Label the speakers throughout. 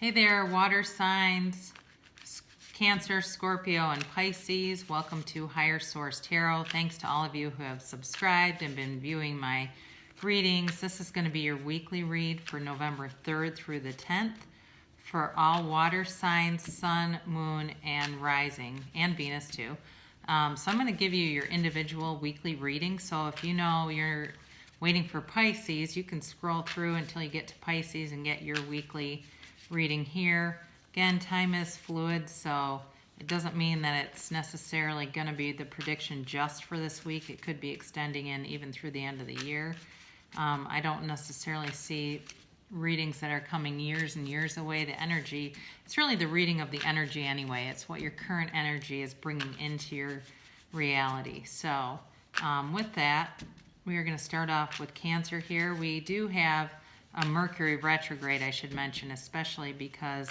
Speaker 1: Hey there, water signs, Cancer, Scorpio, and Pisces. Welcome to Higher Source Tarot. Thanks to all of you who have subscribed and been viewing my readings. This is going to be your weekly read for November 3rd through the 10th for all water signs, sun, moon, and rising, and Venus too. So I'm going to give you your individual weekly reading. So if you know you're waiting for Pisces, you can scroll through until you get to Pisces and get your weekly reading here. Again, time is fluid, so it doesn't mean that it's necessarily going to be the prediction just for this week. It could be extending in even through the end of the year. I don't necessarily see readings that are coming years and years away. The energy, it's really the reading of the energy anyway. It's what your current energy is bringing into your reality. So with that, we are going to start off with Cancer here. We do have a Mercury retrograde, I should mention, especially because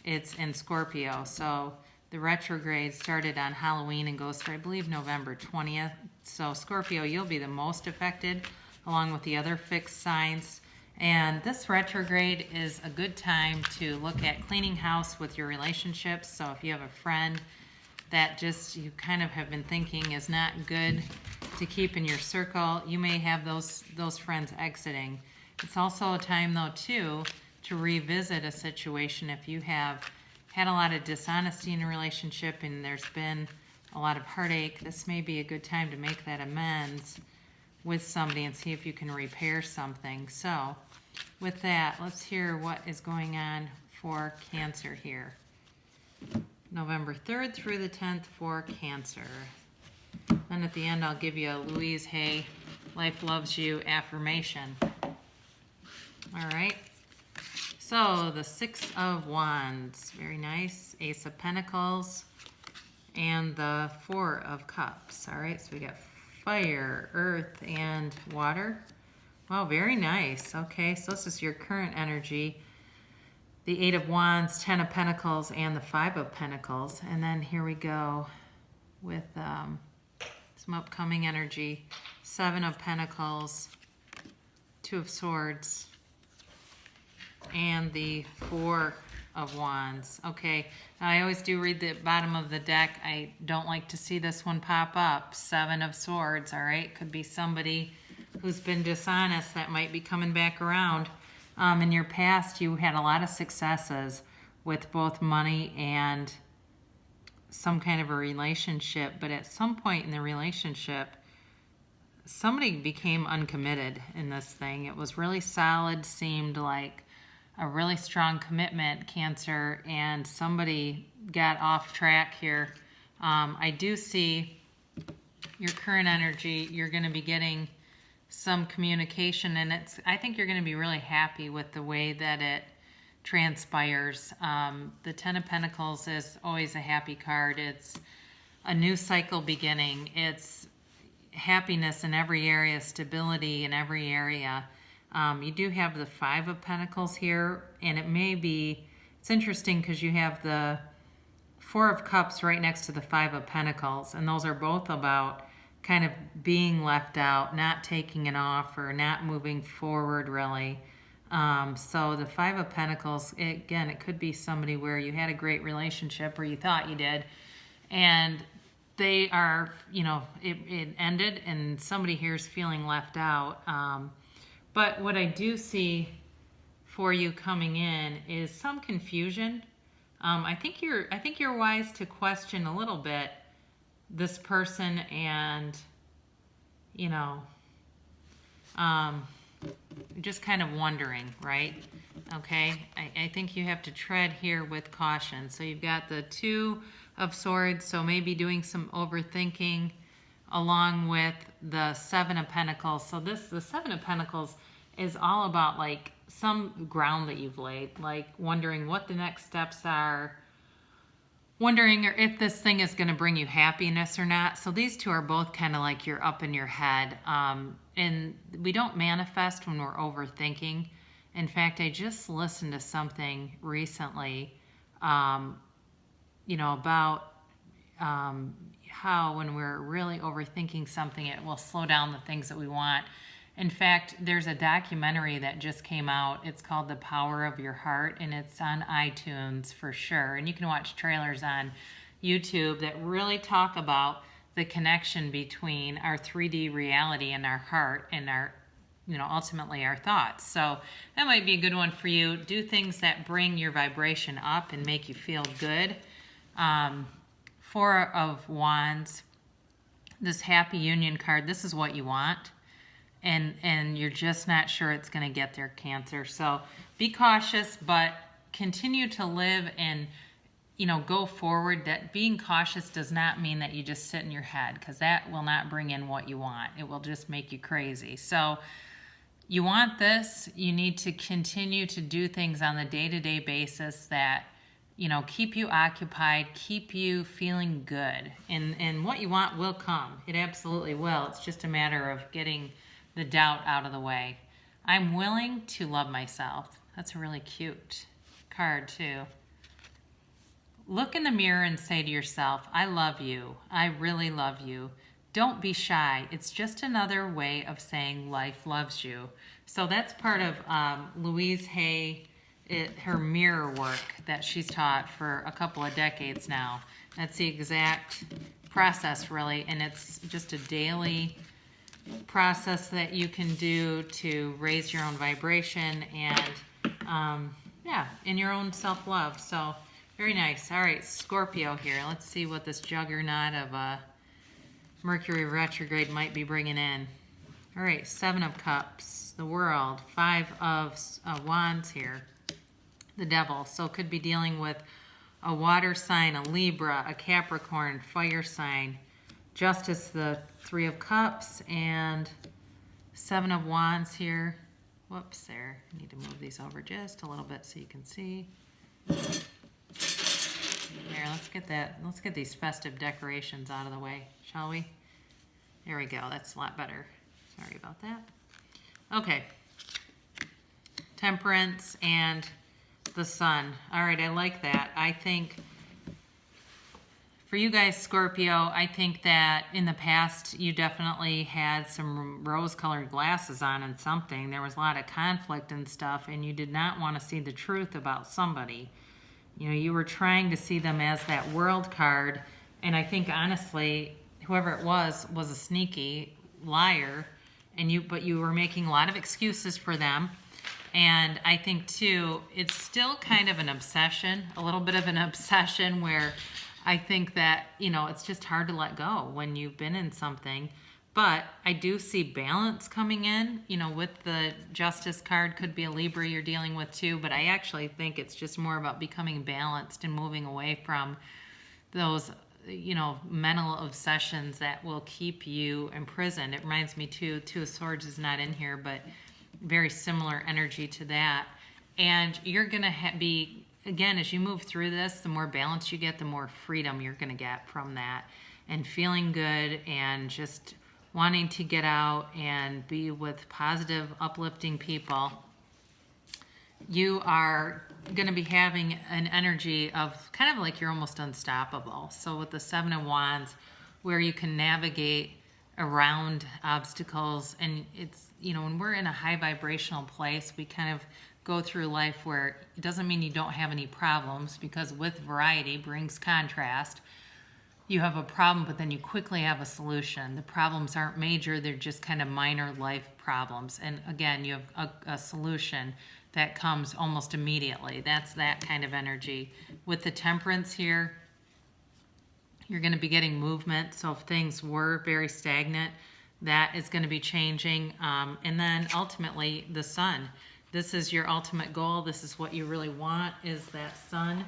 Speaker 1: it's in Scorpio. So the retrograde started on Halloween and goes through, I believe, November 20th. So Scorpio, you'll be the most affected along with the other fixed signs. And this retrograde is a good time to look at cleaning house with your relationships. So if you have a friend that just you kind of have been thinking is not good to keep in your circle, you may have those friends exiting. It's also a time, though, too, to revisit a situation if you have had a lot of dishonesty in a relationship and there's been a lot of heartache. This may be a good time to make that amends with somebody and see if you can repair something. So with that, let's hear what is going on for Cancer here. November 3rd through the 10th for Cancer. Then at the end, I'll give you a Louise Hay Life Loves You affirmation. All right, so the Six of Wands, very nice. Ace of Pentacles and the Four of Cups. All right, so we got fire, earth, and water. Wow, very nice. Okay, so this is your current energy. The Eight of Wands, Ten of Pentacles, and the Five of Pentacles. And then here we go with some upcoming energy. Seven of Pentacles, Two of Swords, and the Four of Wands. Okay, now I always do read the bottom of the deck. I don't like to see this one pop up. Seven of Swords, all right? Could be somebody who's been dishonest that might be coming back around. In your past, you had a lot of successes with both money and some kind of a relationship, but at some point in the relationship, somebody became uncommitted in this thing. It was really solid, seemed like a really strong commitment, Cancer, and somebody got off track here. I do see your current energy. You're going to be getting some communication, and I think you're going to be really happy with the way that it transpires. The Ten of Pentacles is always a happy card. It's a new cycle beginning. It's happiness in every area, stability in every area. You do have the Five of Pentacles here, and it's interesting because you have the Four of Cups right next to the Five of Pentacles, and those are both about kind of being left out, not taking an offer, not moving forward really. So the Five of Pentacles, again, it could be somebody where you had a great relationship, or you thought you did, and they are, it ended, and somebody here is feeling left out. But what I do see for you coming in is some confusion. I think you're wise to question a little bit this person, and just kind of wondering, right? Okay, I think you have to tread here with caution. So you've got the Two of Swords, so maybe doing some overthinking, along with the Seven of Pentacles. So the Seven of Pentacles is all about like some ground that you've laid, like wondering what the next steps are, wondering if this thing is going to bring you happiness or not. So these two are both kind of like you're up in your head. And we don't manifest when we're overthinking. In fact, I just listened to something recently, about how when we're really overthinking something, it will slow down the things that we want. In fact, there's a documentary that just came out. It's called The Power of Your Heart, and it's on iTunes for sure. And you can watch trailers on YouTube that really talk about the connection between our 3D reality and our heart and our, ultimately our thoughts. So that might be a good one for you. Do things that bring your vibration up and make you feel good. Four of Wands, this Happy Union card, this is what you want. And you're just not sure it's going to get there, Cancer. So be cautious, but continue to live and, go forward. That being cautious does not mean that you just sit in your head, because that will not bring in what you want. It will just make you crazy. So you want this, you need to continue to do things on the day-to-day basis that, keep you occupied, keep you feeling good. And what you want will come. It absolutely will. It's just a matter of getting the doubt out of the way. I'm willing to love myself. That's a really cute card too. Look in the mirror and say to yourself, I love you. I really love you. Don't be shy. It's just another way of saying life loves you. So that's part of Louise Hay, her mirror work that she's taught for a couple of decades now. That's the exact process, really, and it's just a daily process that you can do to raise your own vibration and in your own self-love. So very nice. All right, Scorpio here. Let's see what this juggernaut of Mercury retrograde might be bringing in. All right, 7 of Cups, the World, 5 of Wands here, the Devil. So could be dealing with a water sign, a Libra, a Capricorn, fire sign, Justice, the 3 of Cups, and 7 of Wands here. Whoops, there. I need to move these over just a little bit so you can see. There, let's get these festive decorations out of the way, shall we? There we go. That's a lot better. Sorry about that. Okay. Temperance and the Sun. All right, I like that. I think for you guys, Scorpio, I think that in the past you definitely had some rose-colored glasses on and something. There was a lot of conflict and stuff, and you did not want to see the truth about somebody. You were trying to see them as that World card, and I think honestly, whoever it was a sneaky liar, but you were making a lot of excuses for them. And I think too, it's still kind of an obsession, a little bit of an obsession where I think that, it's just hard to let go when you've been in something. But I do see balance coming in, with the Justice card. Could be a Libra you're dealing with too, but I actually think it's just more about becoming balanced and moving away from those, mental obsessions that will keep you imprisoned. It reminds me too, 2 of Swords is not in here, but very similar energy to that. And you're going to be, again, as you move through this, the more balance you get, the more freedom you're going to get from that, and feeling good and just wanting to get out and be with positive, uplifting people. You are going to be having an energy of kind of like you're almost unstoppable. So with the 7 of Wands, where you can navigate around obstacles, and it's, when we're in a high vibrational place, we kind of go through life where it doesn't mean you don't have any problems, because with variety brings contrast. You have a problem, but then you quickly have a solution. The problems aren't major, they're just kind of minor life problems. And again, you have a solution that comes almost immediately. That's that kind of energy. With the Temperance here, you're going to be getting movement. So if things were very stagnant, that is going to be changing. And then ultimately, the Sun. This is your ultimate goal. This is what you really want, is that Sun.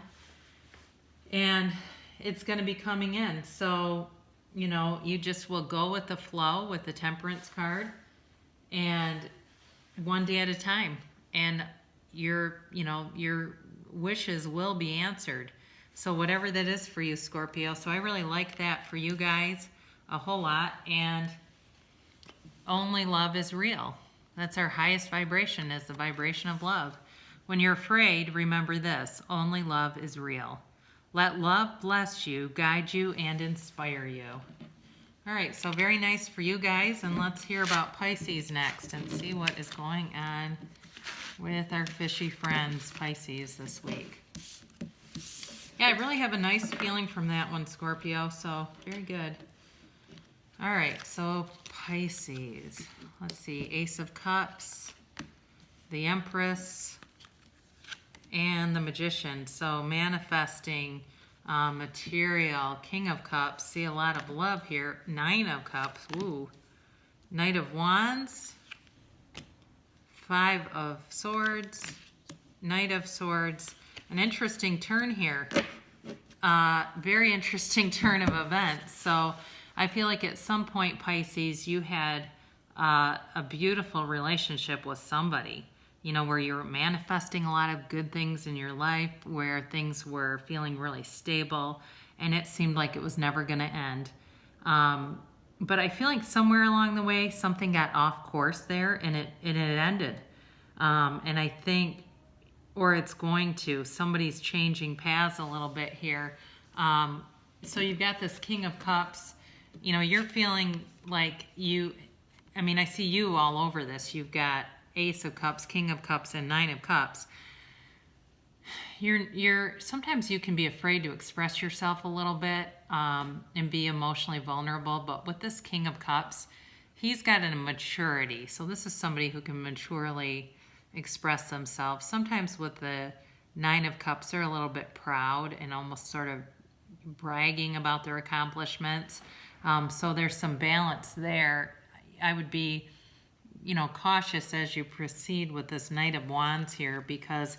Speaker 1: And it's going to be coming in. So, you just will go with the flow with the Temperance card, and one day at a time. And your wishes will be answered. So whatever that is for you, Scorpio. So I really like that for you guys a whole lot. And only love is real. That's our highest vibration, is the vibration of love. When you're afraid, remember this: only love is real. Let love bless you, guide you, and inspire you. All right, so very nice for you guys, and let's hear about Pisces next and see what is going on with our fishy friends, Pisces, this week. Yeah, I really have a nice feeling from that one, Scorpio, so very good. All right, so Pisces. Let's see, Ace of Cups, the Empress, and the Magician. So manifesting, material, King of Cups. See a lot of love here. 9 of Cups. Ooh. Knight of Wands. 5 of Swords. Knight of Swords. An interesting turn here. Very interesting turn of events. So I feel like at some point, Pisces, you had a beautiful relationship with somebody. You know, where you're manifesting a lot of good things in your life, where things were feeling really stable, and it seemed like it was never going to end. But I feel like somewhere along the way, something got off course there, and it ended. And I think, or it's going to, somebody's changing paths a little bit here. So you've got this King of Cups. You know, you're feeling like I see you all over this. You've got Ace of Cups, King of Cups, and 9 of Cups. Sometimes you can be afraid to express yourself a little bit and be emotionally vulnerable, but with this King of Cups, he's got a maturity. So this is somebody who can maturely express themselves. Sometimes with the 9 of Cups, they're a little bit proud and almost sort of bragging about their accomplishments. So there's some balance there. I would be cautious as you proceed with this Knight of Wands here, because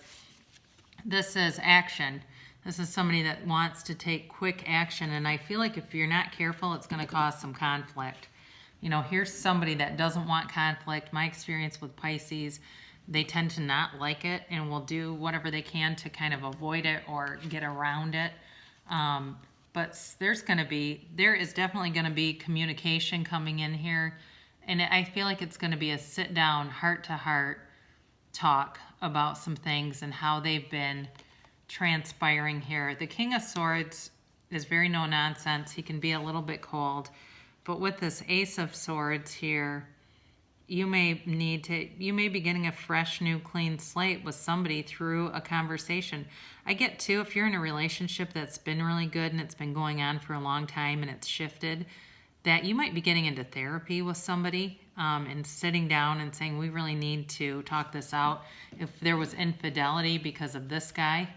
Speaker 1: this is action. This is somebody that wants to take quick action, and I feel like if you're not careful, it's going to cause some conflict. You know, here's somebody that doesn't want conflict. My experience with Pisces, they tend to not like it and will do whatever they can to kind of avoid it or get around it. But there is definitely going to be communication coming in here. And I feel like it's going to be a sit-down, heart-to-heart talk about some things and how they've been transpiring here. The King of Swords is very no-nonsense. He can be a little bit cold. But with this Ace of Swords here, you may be getting a fresh, new, clean slate with somebody through a conversation. I get, too, if you're in a relationship that's been really good and it's been going on for a long time and it's shifted, that you might be getting into therapy with somebody and sitting down and saying, we really need to talk this out. If there was infidelity because of this guy,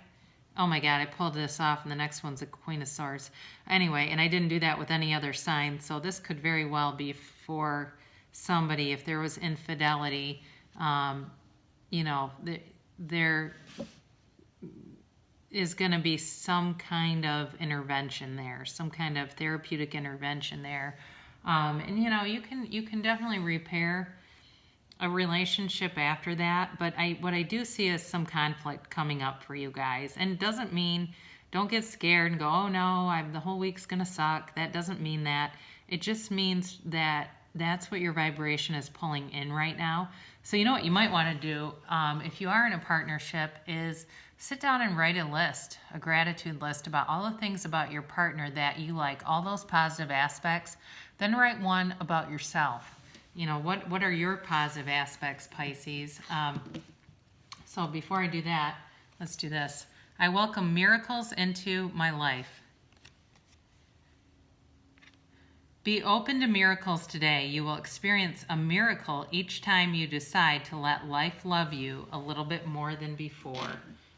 Speaker 1: oh my God, I pulled this off, and the next one's a Queen of Swords. Anyway, and I didn't do that with any other sign, so this could very well be for somebody. If there was infidelity, there is going to be some kind of intervention there, some kind of therapeutic intervention there. And you can definitely repair a relationship after that, but what I do see is some conflict coming up for you guys. And it doesn't mean, don't get scared and go, oh no, the whole week's going to suck. That doesn't mean that. It just means that that's what your vibration is pulling in right now. So you know what you might want to do, if you are in a partnership, is sit down and write a list, a gratitude list about all the things about your partner that you like, all those positive aspects. Then write one about yourself. You know, what are your positive aspects, Pisces? So before I do that, let's do this. I welcome miracles into my life. Be open to miracles today. You will experience a miracle each time you decide to let life love you a little bit more than before.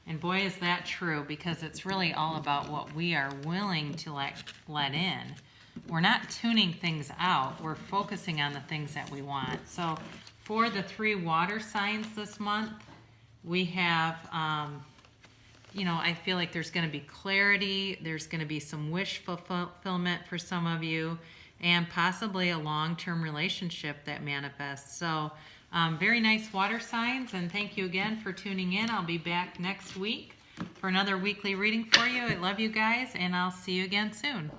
Speaker 1: And boy, is that true, because it's really all about what we are willing to let in. We're not tuning things out. We're focusing on the things that we want. So for the 3 water signs this month, we have, I feel like there's going to be clarity. There's going to be some wish fulfillment for some of you, and possibly a long-term relationship that manifests. So very nice water signs, and thank you again for tuning in. I'll be back next week for another weekly reading for you. I love you guys, and I'll see you again soon.